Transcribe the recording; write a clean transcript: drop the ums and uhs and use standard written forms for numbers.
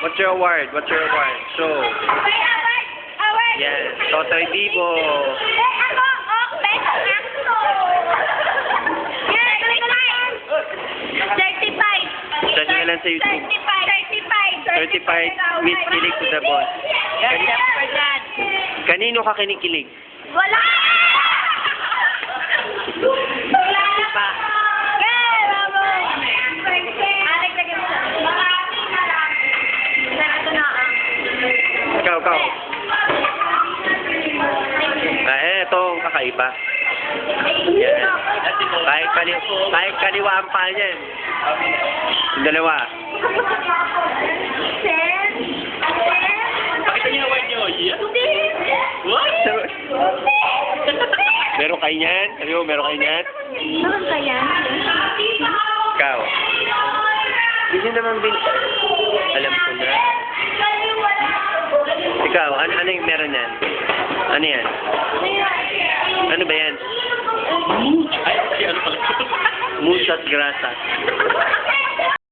What's your award? What's your award? So, yes, Totoy Dibo. Search nyo lang sa YouTube. Certified Miss Kilig to the Boss. Kanino ka kinikilig? Wala! Wala na pa. Ikaw. Itong kakaiba. Yan. Kahit kaliwaan pa niyan. Yung dalawa. Pakita niyo naman niyo. What? Meron kayo niyan? Sabi mo, meron kayo niyan? Meron ka yan? Ikaw. Hindi nyo naman alam ko na. Ikaw, ano yung meron yan? Ano yan? Ano ba yan? Ay, ano pala? Musat grasa.